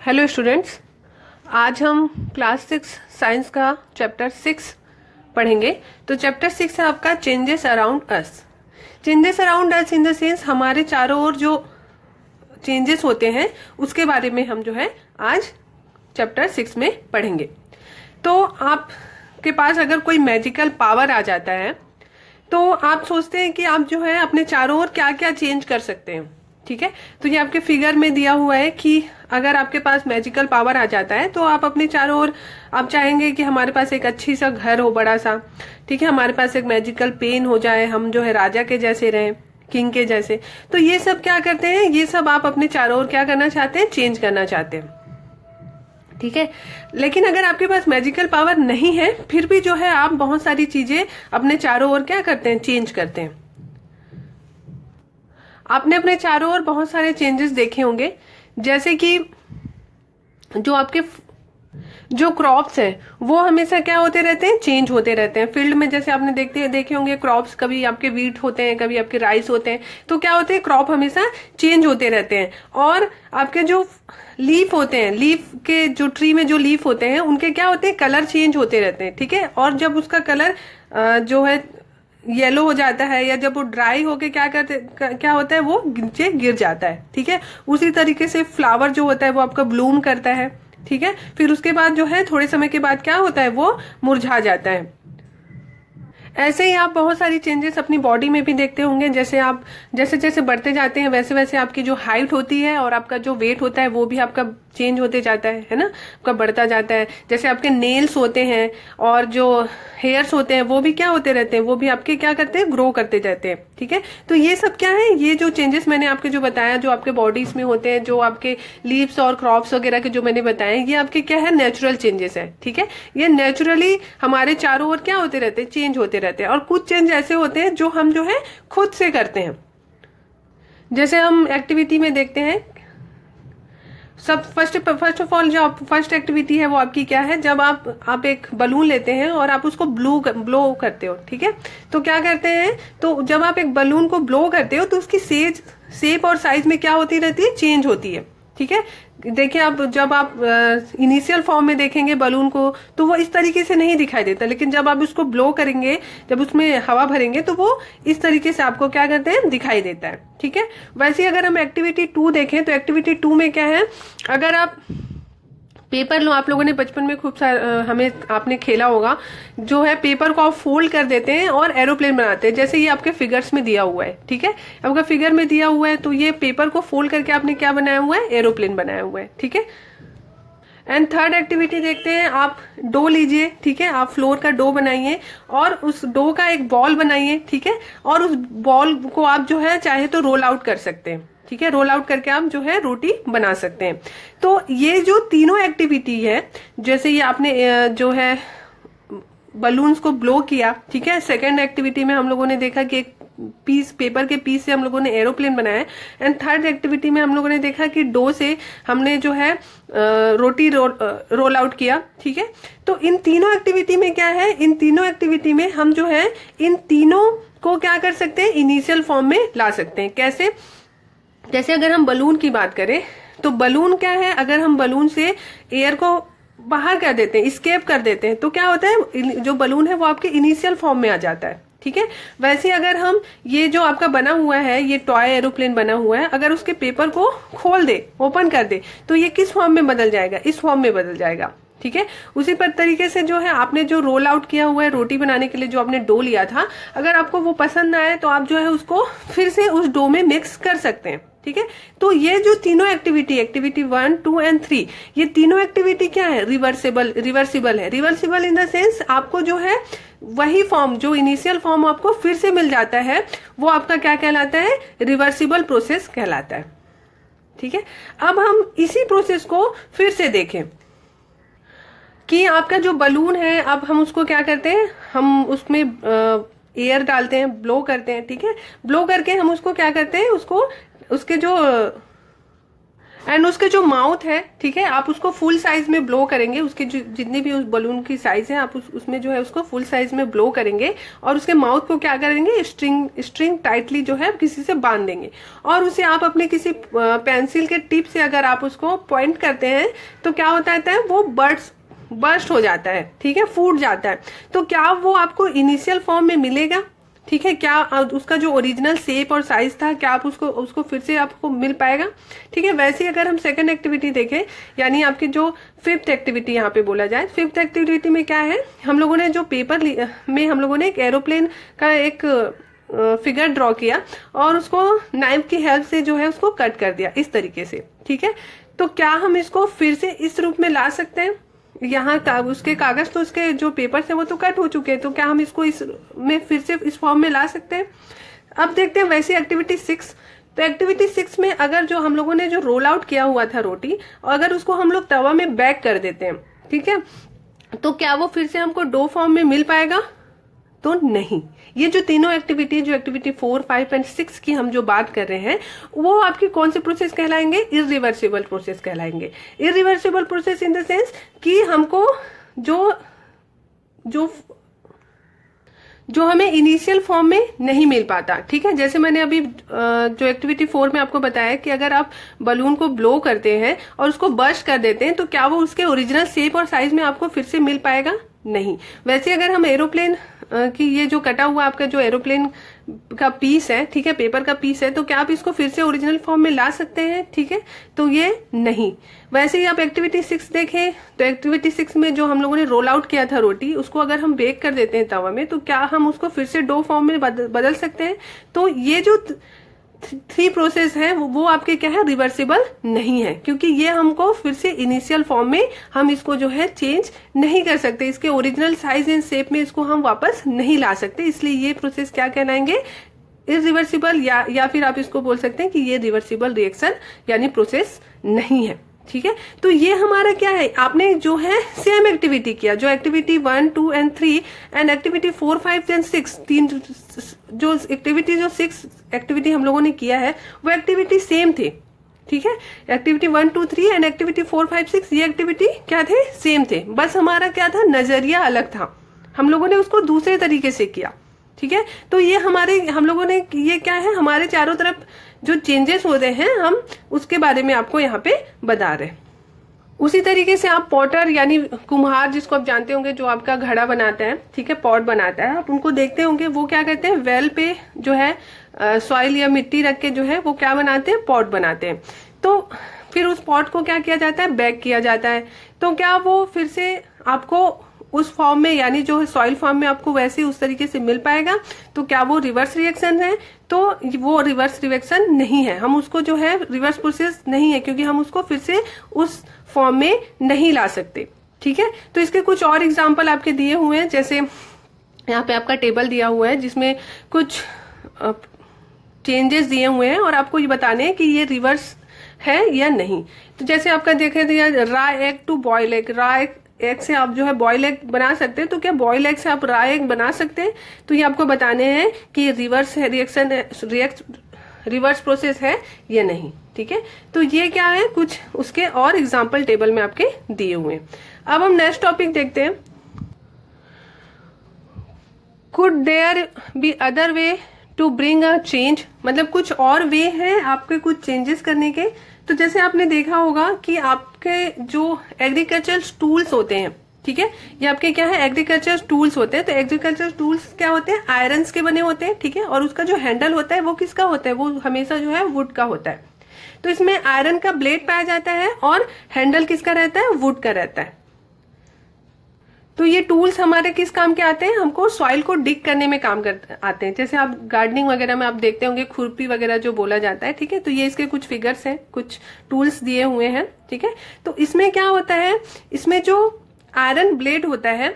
Hello students, आज हम class 6 science का चैप्टर 6 पढ़ेंगे। तो चैप्टर 6 है आपका changes around us. Changes around us in the sense हमारे चारों ओर जो चेंजेस होते हैं उसके बारे में हम जो है आज चैप्टर 6 में पढ़ेंगे। तो आपके पास अगर कोई मैजिकल पावर आ जाता है तो आप सोचते हैं कि आप जो है अपने चारों ओर क्या क्या चेंज कर सकते हैं। ठीक है, तो ये आपके फिगर में दिया हुआ है कि अगर आपके पास मैजिकल पावर आ जाता है तो आप अपने चारों ओर आप चाहेंगे कि हमारे पास एक अच्छी सा घर हो, बड़ा सा। ठीक है, हमारे पास एक मैजिकल पेन हो जाए, हम जो है राजा के जैसे रहें, किंग के जैसे। तो ये सब क्या करते हैं, ये सब आप अपने चारों ओर क्या करना चाहते हैं, चेंज करना चाहते हैं। ठीक है, लेकिन अगर आपके पास मैजिकल पावर नहीं है फिर भी जो है आप बहुत सारी चीजें अपने चारों ओर क्या करते हैं, चेंज करते हैं। आपने अपने चारों ओर बहुत सारे चेंजेस देखे होंगे, जैसे कि जो आपके जो क्रॉप्स हैं वो हमेशा क्या होते रहते हैं, चेंज होते रहते हैं। फील्ड में जैसे आपने देखे होंगे क्रॉप्स, कभी आपके वीट होते हैं, कभी आपके राइस होते हैं। तो क्या होते हैं, क्रॉप हमेशा चेंज होते रहते हैं। और आपके जो लीफ होते हैं, लीफ के जो ट्री में जो लीफ होते हैं उनके क्या होते हैं, कलर चेंज होते रहते हैं। ठीक है, और जब उसका कलर जो है येलो हो जाता है या जब वो ड्राई होके क्या होता है, वो नीचे गिर जाता है। ठीक है, उसी तरीके से फ्लावर जो होता है वो आपका ब्लूम करता है। ठीक है, फिर उसके बाद जो है थोड़े समय के बाद क्या होता है, वो मुरझा जाता है। ऐसे ही आप बहुत सारी चेंजेस अपनी बॉडी में भी देखते होंगे। जैसे आप जैसे जैसे बढ़ते जाते हैं वैसे वैसे आपकी जो हाइट होती है और आपका जो वेट होता है वो भी आपका चेंज होते जाता है ना, आपका बढ़ता जाता है। जैसे आपके नेल्स होते हैं और जो हेयर्स होते हैं वो भी क्या होते रहते हैं, वो भी आपके क्या करते हैं, ग्रो करते जाते हैं। ठीक है, तो ये सब क्या है, ये जो चेंजेस मैंने आपके जो बताया, जो आपके बॉडीज में होते हैं, जो आपके लीव्स और क्रॉप्स वगैरह के जो मैंने बताए, ये आपके क्या है, नेचुरल चेंजेस है। ठीक है, ये नेचुरली हमारे चारों ओर क्या होते रहते हैं, चेंज होते रहते हैं। और कुछ चेंज ऐसे होते हैं जो हम जो है खुद से करते हैं। जैसे हम एक्टिविटी में देखते हैं, सब फर्स्ट ऑफ ऑल जो फर्स्ट एक्टिविटी है वो आपकी क्या है, जब आप एक बलून लेते हैं और आप उसको ब्लो करते हो। ठीक है, तो क्या करते हैं, तो जब आप एक बलून को ब्लो करते हो तो उसकी शेप और साइज में क्या होती रहती है, चेंज होती है। ठीक है, देखिए आप जब आप इनिशियल फॉर्म में देखेंगे बलून को तो वो इस तरीके से नहीं दिखाई देता, लेकिन जब आप उसको ब्लो करेंगे, जब उसमें हवा भरेंगे तो वो इस तरीके से आपको क्या करते हैं, दिखाई देता है। ठीक है, वैसे अगर हम एक्टिविटी 2 देखें तो एक्टिविटी 2 में क्या है, अगर आप पेपर लो, आप लोगों ने बचपन में खूब सारा हमें आपने खेला होगा, जो है पेपर को आप फोल्ड कर देते हैं और एरोप्लेन बनाते हैं। जैसे ये आपके फिगर्स में दिया हुआ है। ठीक है, आपका फिगर में दिया हुआ है, तो ये पेपर को फोल्ड करके आपने क्या बनाया हुआ है, एरोप्लेन बनाया हुआ है। ठीक है, एंड थर्ड एक्टिविटी देखते हैं, आप डो लीजिए। ठीक है, आप फ्लोर का डो बनाइए और उस डो का एक बॉल बनाइए। ठीक है, और उस बॉल को आप जो है चाहे तो रोल आउट कर सकते हैं। ठीक है, रोल आउट करके आप जो है रोटी बना सकते हैं। तो ये जो तीनों एक्टिविटी है, जैसे ये आपने जो है बलून्स को ब्लो किया। ठीक है, सेकेंड एक्टिविटी में हम लोगों ने देखा कि एक पेपर के पीस से हम लोगों ने एरोप्लेन बनाया। एंड थर्ड एक्टिविटी में हम लोगों ने देखा कि डो से हमने जो है रोटी रोल आउट किया। ठीक है, तो इन तीनों एक्टिविटी में क्या है, इन तीनों एक्टिविटी में हम जो है इन तीनों को क्या कर सकते हैं, इनिशियल फॉर्म में ला सकते हैं। कैसे, जैसे अगर हम बलून की बात करें तो बलून क्या है, अगर हम बलून से एयर को बाहर कर देते हैं, इस्केप कर देते हैं, तो क्या होता है, जो बलून है वो आपके इनिशियल फॉर्म में आ जाता है। ठीक है, वैसे अगर हम ये जो आपका बना हुआ है, ये टॉय एरोप्लेन बना हुआ है, अगर उसके पेपर को खोल दे, ओपन कर दे, तो ये किस फॉर्म में बदल जाएगा, इस फॉर्म में बदल जाएगा। ठीक है, उसी पर तरीके से जो है आपने जो रोल आउट किया हुआ है रोटी बनाने के लिए, जो आपने डो लिया था, अगर आपको वो पसंद ना आए तो आप जो है उसको फिर से उस डो में मिक्स कर सकते हैं। ठीक है, तो ये जो तीनों एक्टिविटी 1, 2 एंड 3, ये तीनों एक्टिविटी क्या है, रिवर्सिबल है। रिवर्सिबल इन द सेंस आपको जो है वही फॉर्म, जो इनिशियल फॉर्म आपको फिर से मिल जाता है, वो आपका क्या कहलाता है, रिवर्सिबल प्रोसेस कहलाता है। ठीक है, अब हम इसी प्रोसेस को फिर से देखें कि आपका जो बलून है, अब हम उसको क्या करते हैं, हम उसमें एयर डालते हैं, ब्लो करते हैं। ठीक है, ब्लो करके हम उसको क्या करते हैं, उसको उसके जो एंड उसके जो माउथ है, ठीक है, आप उसको फुल साइज में ब्लो करेंगे, उसके जितनी भी उस बलून की साइज है आप उसमें जो है उसको फुल साइज में ब्लो करेंगे और उसके माउथ को क्या करेंगे, स्ट्रिंग टाइटली जो है किसी से बांध देंगे और उसे आप अपने किसी पेंसिल के टिप से अगर आप उसको पॉइंट करते हैं तो क्या होता है, वो बर्स्ट हो जाता है, ठीक है, फूट जाता है। तो क्या वो आपको इनिशियल फॉर्म में मिलेगा, ठीक है, क्या उसका जो ओरिजिनल शेप और साइज था क्या आप उसको फिर से आपको मिल पाएगा, ठीक है। वैसे ही अगर हम सेकंड एक्टिविटी देखें, यानी आपकी जो फिफ्थ एक्टिविटी यहाँ पे बोला जाए, फिफ्थ एक्टिविटी में क्या है, हम लोगों ने जो पेपर में हम लोगों ने एक एरोप्लेन का एक फिगर ड्रॉ किया और उसको नाइफ की हेल्प से जो है उसको कट कर दिया इस तरीके से, ठीक है। तो क्या हम इसको फिर से इस रूप में ला सकते हैं, यहाँ उसके कागज तो उसके जो पेपर थे वो तो कट हो चुके हैं, तो क्या हम इसको इस में फिर से इस फॉर्म में ला सकते हैं। अब देखते हैं वैसे एक्टिविटी 6। तो एक्टिविटी 6 में अगर जो हम लोगों ने जो रोल आउट किया हुआ था रोटी, अगर उसको हम लोग तवा में बेक कर देते हैं, ठीक है, तो क्या वो फिर से हमको डो फॉर्म में मिल पाएगा, तो नहीं। ये जो तीनों एक्टिविटी, जो एक्टिविटी 4, 5 एंड 6 की हम जो बात कर रहे हैं, वो आपकी कौन से प्रोसेस कहलाएंगे, इरिवर्सिबल प्रोसेस कहलाएंगे। Irreversible process in the sense कि हमको जो हमें इनिशियल फॉर्म में नहीं मिल पाता, ठीक है। जैसे मैंने अभी जो एक्टिविटी 4 में आपको बताया कि अगर आप बलून को ब्लो करते हैं और उसको बर्स्ट कर देते हैं तो क्या वो उसके ओरिजिनल शेप और साइज में आपको फिर से मिल पाएगा, नहीं। वैसे अगर हम एरोप्लेन कि ये जो कटा हुआ आपका जो एरोप्लेन का पीस है, ठीक है, पेपर का पीस है, तो क्या आप इसको फिर से ओरिजिनल फॉर्म में ला सकते हैं, ठीक है, तो ये नहीं। वैसे ही आप एक्टिविटी 6 देखें तो एक्टिविटी 6 में जो हम लोगों ने रोल आउट किया था रोटी, उसको अगर हम बेक कर देते हैं तवा में तो क्या हम उसको फिर से डो फॉर्म में बदल सकते हैं। तो ये जो 3 प्रोसेस है वो आपके क्या है, रिवर्सिबल नहीं है, क्योंकि ये हमको फिर से इनिशियल फॉर्म में हम इसको जो है चेंज नहीं कर सकते, इसके ओरिजिनल साइज एंड शेप में इसको हम वापस नहीं ला सकते। इसलिए ये प्रोसेस क्या कहलाएंगे, इरिवर्सिबल, या फिर आप इसको बोल सकते हैं कि ये रिवर्सिबल रिएक्शन यानी प्रोसेस नहीं है, ठीक है। तो ये हमारा क्या है, आपने जो है सेम एक्टिविटी किया, जो activity 1, 2 and 3 and activity 4, 5 and 6, तीन जो एक्टिविटी, जो 6 एक्टिविटी हम लोगों ने किया है वो एक्टिविटी सेम थे, ठीक है। एक्टिविटी 1, 2, 3 एंड एक्टिविटी 4, 5, 6 ये एक्टिविटी क्या थे, सेम थे, बस हमारा क्या था, नजरिया अलग था, हम लोगों ने उसको दूसरे तरीके से किया, ठीक है। तो ये हम लोगों ने ये क्या है, हमारे चारों तरफ जो चेंजेस होते हैं हम उसके बारे में आपको यहाँ पे बता रहे हैं। उसी तरीके से आप पॉटर यानी कुम्हार, जिसको आप जानते होंगे, जो आपका घड़ा बनाता है, ठीक है, पॉट बनाता है, आप उनको देखते होंगे, वो क्या करते हैं, वेल पे जो है सॉइल या मिट्टी रख के जो है वो क्या बनाते हैं, पॉट बनाते हैं। तो फिर उस पॉट को क्या किया जाता है, बेक किया जाता है। तो क्या वो फिर से आपको उस फॉर्म में, यानी जो सॉइल फॉर्म में आपको वैसे उस तरीके से मिल पाएगा, तो क्या वो रिवर्स रिएक्शन है, तो वो रिवर्स रिएक्शन नहीं है, हम उसको जो है रिवर्स प्रोसेस नहीं है, क्योंकि हम उसको फिर से उस फॉर्म में नहीं ला सकते, ठीक है। तो इसके कुछ और एग्जांपल आपके दिए हुए हैं, जैसे यहाँ पे आपका टेबल दिया हुआ है जिसमें कुछ चेंजेस दिए हुए हैं और आपको ये बताने हैं कि ये रिवर्स है या नहीं। तो जैसे आपका देखे तो रा एग टू बॉयल एग, रा एग से आप जो है बॉयल एग बना सकते हैं, तो क्या बॉयल एग से आप रा एग बना सकते हैं, तो ये आपको बताने हैं कि रिवर्स रिएक्शन रिवर्स प्रोसेस है या नहीं, ठीक है। तो ये क्या है, कुछ उसके और एग्जाम्पल टेबल में आपके दिए हुए हैं। अब हम नेक्स्ट टॉपिक देखते हैं, could there be other way to bring a change, मतलब कुछ और वे हैं आपके कुछ चेंजेस करने के। तो जैसे आपने देखा होगा कि आपके जो एग्रीकल्चर टूल्स होते हैं, ठीक है, ये आपके क्या है, एग्रीकल्चर टूल्स होते हैं। तो एग्रीकल्चर टूल्स क्या होते हैं, आयरन के बने होते हैं, ठीक है, और उसका जो हैंडल होता है वो किसका होता है, वो हमेशा जो है वुड का होता है। तो इसमें आयरन का ब्लेड पाया जाता है और हैंडल किसका रहता है, वुड का रहता है। तो ये टूल्स हमारे किस काम के आते हैं, हमको सॉइल को डिग करने में काम आते हैं। जैसे आप गार्डनिंग वगैरह में आप देखते होंगे खुरपी वगैरह जो बोला जाता है, ठीक है। तो ये इसके कुछ फिगर्स हैं, कुछ टूल्स दिए हुए हैं, ठीक है। तो इसमें क्या होता है, इसमें जो आयरन ब्लेड होता है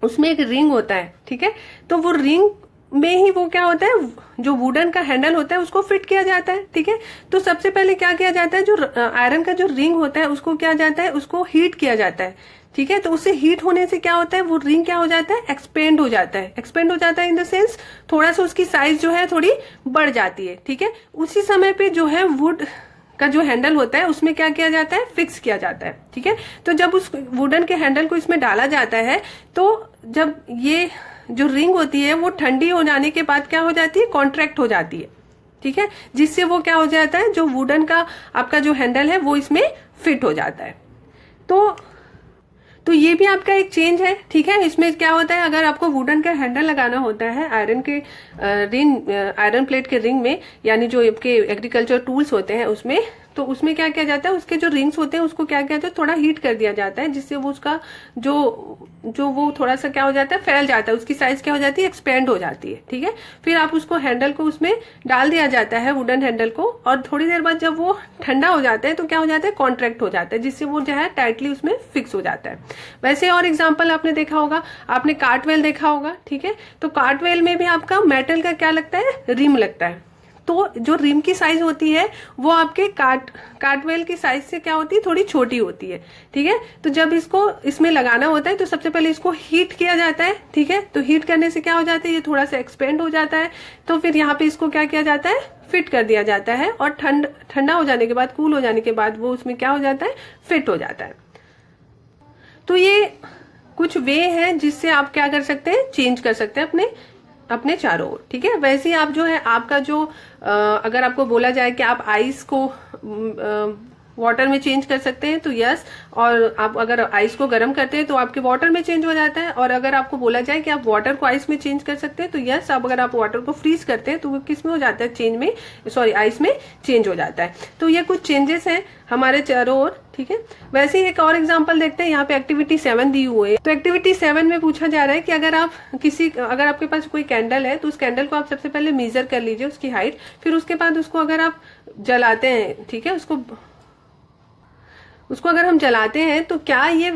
उसमें एक रिंग होता है, ठीक है। तो वो रिंग में ही वो क्या होता है, जो वुडन का हैंडल होता है उसको फिट किया जाता है, ठीक है। तो सबसे पहले क्या किया जाता है, जो आयरन का जो रिंग होता है उसको क्या जाता है, उसको हीट किया जाता है, ठीक है। तो उससे हीट होने से क्या होता है, वो रिंग क्या हो जाता है, एक्सपेंड हो जाता है। एक्सपेंड हो जाता है इन द सेंस थोड़ा सा उसकी साइज जो है थोड़ी बढ़ जाती है, ठीक है। उसी समय पे जो है वुड का जो हैंडल होता है उसमें क्या किया जाता है, फिक्स किया जाता है। ठीक है, तो जब उस वुडन के हैंडल को इसमें डाला जाता है तो जब ये जो रिंग होती है वो ठंडी हो जाने के बाद क्या हो जाती है, कॉन्ट्रैक्ट हो जाती है। ठीक है, जिससे वो क्या हो जाता है, जो वुडन का आपका जो हैंडल है वो इसमें फिट हो जाता है। तो ये भी आपका एक चेंज है। ठीक है, इसमें क्या होता है, अगर आपको वुडन का हैंडल लगाना होता है आयरन के आयरन प्लेट के रिंग में, यानी जो आपके एग्रीकल्चर टूल्स होते हैं उसमें, तो उसमें क्या किया जाता है, उसके जो रिंग्स होते हैं उसको क्या किया जाता है, थोड़ा हीट कर दिया जाता है, जिससे वो उसका जो वो थोड़ा सा क्या हो जाता है, फैल जाता है, उसकी साइज क्या हो जाती है, एक्सपेंड हो जाती है। ठीक है, फिर आप उसको हैंडल को उसमें डाल दिया जाता है, वुडन हैंडल को, और थोड़ी देर बाद जब वो ठंडा हो जाता है तो क्या हो जाता है, कॉन्ट्रैक्ट हो जाता है, जिससे वो जो है टाइटली उसमें फिक्स हो जाता है। वैसे और एग्जाम्पल आपने देखा होगा, आपने कार्टवेल देखा होगा। ठीक है, तो कार्टवेल में भी आपका मेटल का क्या लगता है, रिम लगता है। तो जो रिम की साइज होती है वो आपके कार्टवेल की साइज से क्या होती है, थोड़ी छोटी होती है। ठीक है, तो जब इसको इसमें लगाना होता है तो सबसे पहले इसको हीट किया जाता है। ठीक है, तो हीट करने से क्या हो जाता है, ये थोड़ा सा एक्सपेंड हो जाता है, तो फिर यहाँ पे इसको क्या किया जाता है, फिट कर दिया जाता है, और ठंडा हो जाने के बाद, कूल हो जाने के बाद वो उसमें क्या हो जाता है, फिट हो जाता है। तो ये कुछ वे हैं जिससे आप क्या कर सकते हैं, चेंज कर सकते हैं अपने चारों ओर। ठीक है, वैसे ही आप जो है आपका जो अगर आपको बोला जाए कि आप आइस को वाटर में चेंज कर सकते हैं तो यस, और आप अगर आइस को गर्म करते हैं तो आपके वाटर में चेंज हो जाता है, और अगर आपको बोला जाए कि आप वाटर को आइस में चेंज कर सकते हैं तो यस, अब अगर आप वाटर को फ्रीज करते हैं तो वो किस में हो जाता है, आइस में चेंज हो जाता है। तो ये कुछ चेंजेस हैं हमारे चारों ओर। ठीक है, वैसे ही एक और एग्जांपल देखते हैं, यहाँ पे एक्टिविटी 7 दी हुई है। तो एक्टिविटी 7 में पूछा जा रहा है कि अगर आपके पास कोई कैंडल है तो उस कैंडल को आप सबसे पहले मेजर कर लीजिए उसकी हाइट, फिर उसके बाद उसको अगर आप जलाते हैं, ठीक है, उसको अगर हम जलाते हैं तो क्या ये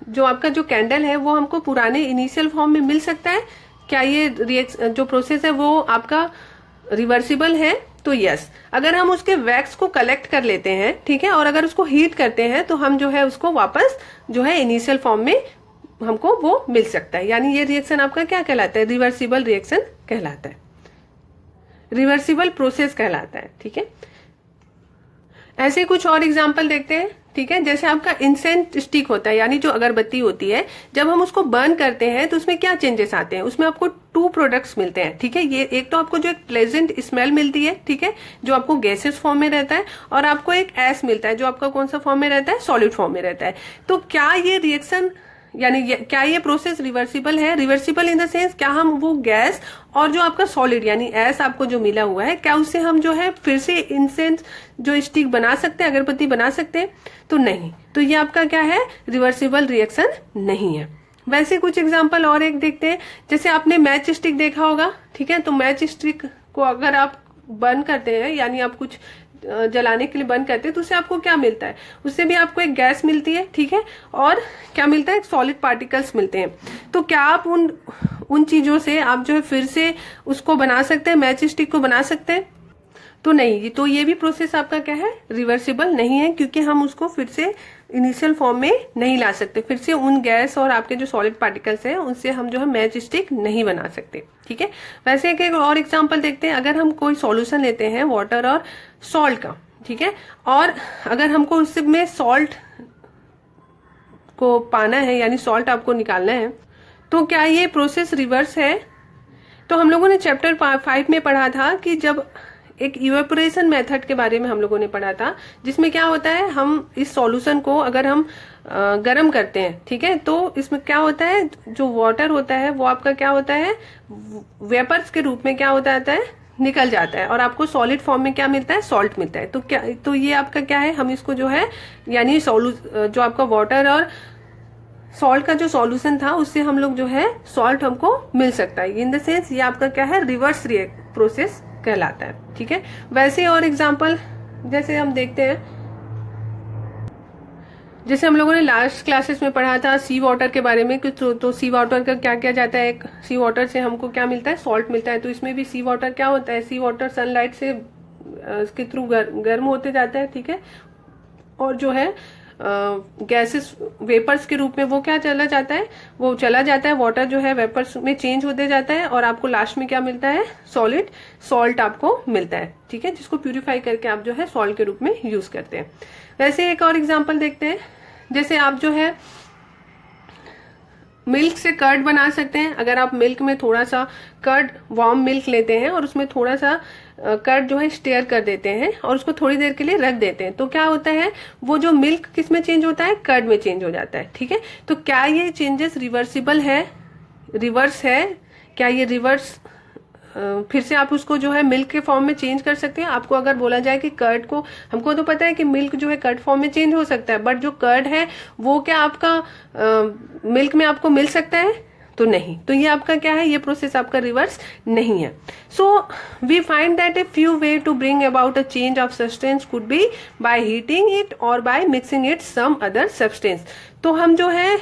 जो आपका जो कैंडल है वो हमको पुराने इनिशियल फॉर्म में मिल सकता है, क्या ये जो प्रोसेस है वो आपका रिवर्सिबल है, तो यस। अगर हम उसके वैक्स को कलेक्ट कर लेते हैं, ठीक है, और अगर उसको हीट करते हैं तो हम जो है उसको वापस जो है इनिशियल फॉर्म में हमको वो मिल सकता है, यानी ये रिएक्शन आपका क्या कहलाता है, रिवर्सिबल रिएक्शन कहलाता है, रिवर्सिबल प्रोसेस कहलाता है। ठीक है, ऐसे कुछ और एग्जाम्पल देखते हैं। ठीक है, जैसे आपका इंसेंस स्टिक होता है, यानी जो अगरबत्ती होती है, जब हम उसको बर्न करते हैं तो उसमें क्या चेंजेस आते हैं, उसमें आपको 2 प्रोडक्ट्स मिलते हैं। ठीक है, ये एक तो आपको जो एक प्लेजेंट स्मेल मिलती है, ठीक है, जो आपको गैसेस फॉर्म में रहता है, और आपको एक एस मिलता है जो आपका कौन सा फॉर्म में रहता है, सॉलिड फॉर्म में रहता है। तो क्या ये रिएक्शन क्या ये प्रोसेस रिवर्सिबल है, रिवर्सिबल इन द सेंस क्या हम वो गैस और जो आपका सॉलिड यानी एस आपको जो मिला हुआ है, क्या उससे हम जो है फिर से इंसेंस जो स्टिक बना सकते हैं, अगरबत्ती बना सकते हैं, तो नहीं। तो ये आपका क्या है, रिवर्सिबल रिएक्शन नहीं है। वैसे कुछ एग्जांपल और एक देखते हैं, जैसे आपने मैच स्टिक देखा होगा। ठीक है, तो मैच स्टिक को अगर आप बर्न करते हैं, यानी आप कुछ जलाने के लिए बंद करते हैं, तो उससे आपको क्या मिलता है, उससे भी आपको एक गैस मिलती है। ठीक है, और क्या मिलता है, सॉलिड पार्टिकल्स मिलते हैं। तो क्या आप उन चीजों से आप जो है फिर से उसको बना सकते हैं, मैच स्टिक को बना सकते हैं, तो नहीं। तो ये भी प्रोसेस आपका क्या है, रिवर्सिबल नहीं है, क्योंकि हम उसको फिर से इनिशियल फॉर्म में नहीं ला सकते, फिर से उन गैस और आपके जो सॉलिड पार्टिकल्स हैं उनसे हम जो है मैच स्टिक नहीं बना सकते। ठीक है, वैसे एक और एग्जांपल देखते हैं। अगर हम कोई सॉल्यूशन लेते हैं वाटर और सॉल्ट का, ठीक है, और अगर हमको उसमें सॉल्ट को पाना है, यानी सॉल्ट आपको निकालना है, तो क्या ये प्रोसेस रिवर्स है। तो हम लोगों ने चैप्टर 5 में पढ़ा था कि जब एक इवेपोरेशन मेथड के बारे में हम लोगों ने पढ़ा था, जिसमें क्या होता है, हम इस सॉल्यूशन को अगर हम गर्म करते हैं, ठीक है, तो इसमें क्या होता है, जो वाटर होता है वो आपका क्या होता है, वेपर्स के रूप में क्या होता है, निकल जाता है, और आपको सॉलिड फॉर्म में क्या मिलता है, सॉल्ट मिलता है। तो ये आपका क्या है, हम इसको जो है यानी जो आपका वाटर और सॉल्ट का जो सॉल्यूशन था उससे हम लोग जो है सॉल्ट हमको मिल सकता है। इन द सेंस ये आपका क्या है, रिवर्स प्रोसेस कहलाता है। ठीक है, वैसे और एग्जांपल जैसे हम देखते हैं, जैसे हम लोगों ने लास्ट क्लासेस में पढ़ा था सी वाटर के बारे में, तो सी वाटर का क्या किया जाता है, एक सी वाटर से हमको क्या मिलता है, सॉल्ट मिलता है। तो इसमें भी सी वाटर क्या होता है, सी वाटर सनलाइट से इसके थ्रू गर्म होते जाता है। ठीक है, और जो है गैसेस वेपर्स के रूप में वो क्या चला जाता है, वो चला जाता है, वाटर जो है वेपर्स में चेंज होते जाता है और आपको लास्ट में क्या मिलता है, सॉलिड सॉल्ट आपको मिलता है, ठीक है, जिसको प्यूरिफाई करके आप जो है सॉल्ट के रूप में यूज करते हैं। वैसे एक और एग्जांपल देखते हैं, जैसे आप जो है मिल्क से कर्ड बना सकते हैं। अगर आप मिल्क में थोड़ा सा कर्ड, वार्म मिल्क लेते हैं और उसमें थोड़ा सा कर्ड जो है स्टेयर कर देते हैं और उसको थोड़ी देर के लिए रख देते हैं, तो क्या होता है, वो जो मिल्क किस में चेंज होता है, कर्ड में चेंज हो जाता है, ठीक है। तो क्या ये चेंजेस रिवर्सिबल है, रिवर्स है, क्या ये रिवर्स फिर से आप उसको जो है मिल्क के फॉर्म में चेंज कर सकते हैं। आपको अगर बोला जाए कि कर्ड को, हमको तो पता है कि मिल्क जो है कर्ड फॉर्म में चेंज हो सकता है, बट जो कर्ड है वो क्या आपका मिल्क में आपको मिल सकता है, तो नहीं। तो ये आपका क्या है, ये प्रोसेस आपका रिवर्स नहीं है। So we find that a few ways to bring about a change of substance could be by heating it और by mixing it some other substance. तो हम जो है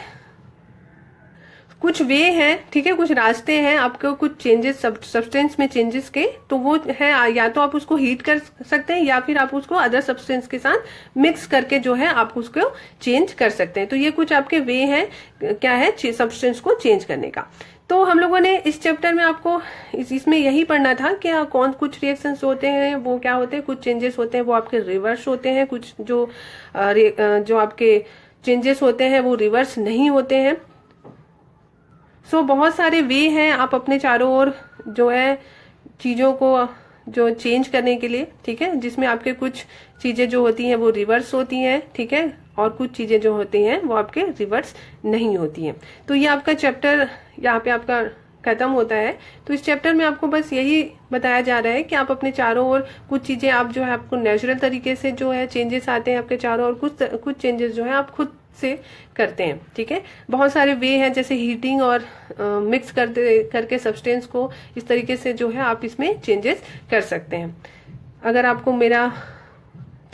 कुछ वे हैं, ठीक है, कुछ रास्ते हैं आपको कुछ चेंजेस सब्सटेंस में चेंजेस के, तो वो है या तो आप उसको हीट कर सकते हैं या फिर आप उसको अदर सब्सटेंस के साथ मिक्स करके जो है आप उसको चेंज कर सकते हैं। तो ये कुछ आपके वे हैं, क्या है, सब्सटेंस को चेंज करने का। तो हम लोगों ने इस चैप्टर में आपको इसमें यही पढ़ना था कि कौन कुछ रिएक्शंस होते हैं वो क्या होते हैं, कुछ चेंजेस होते हैं वो आपके रिवर्स होते हैं, कुछ जो आपके चेंजेस होते हैं वो रिवर्स नहीं होते हैं। सो बहुत सारे वे हैं आप अपने चारों ओर जो है चीजों को जो चेंज करने के लिए, ठीक है, जिसमें आपके कुछ चीजें जो होती हैं वो रिवर्स होती हैं, ठीक है, और कुछ चीजें जो होती हैं वो आपके रिवर्स नहीं होती हैं। तो ये आपका चैप्टर यहाँ पे आपका खत्म होता है। तो इस चैप्टर में आपको बस यही बताया जा रहा है कि आप अपने चारों ओर कुछ चीजें आप जो है आपको नेचुरल तरीके से जो है चेंजेस आते हैं आपके चारों ओर, कुछ चेंजेस जो है आप खुद से करते हैं, ठीक है। बहुत सारे वे हैं, जैसे हीटिंग और मिक्स करके सब्सटेंस को इस तरीके से जो है आप इसमें चेंजेस कर सकते हैं। अगर आपको मेरा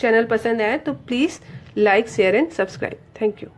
चैनल पसंद आए तो please like, share and subscribe. Thank you.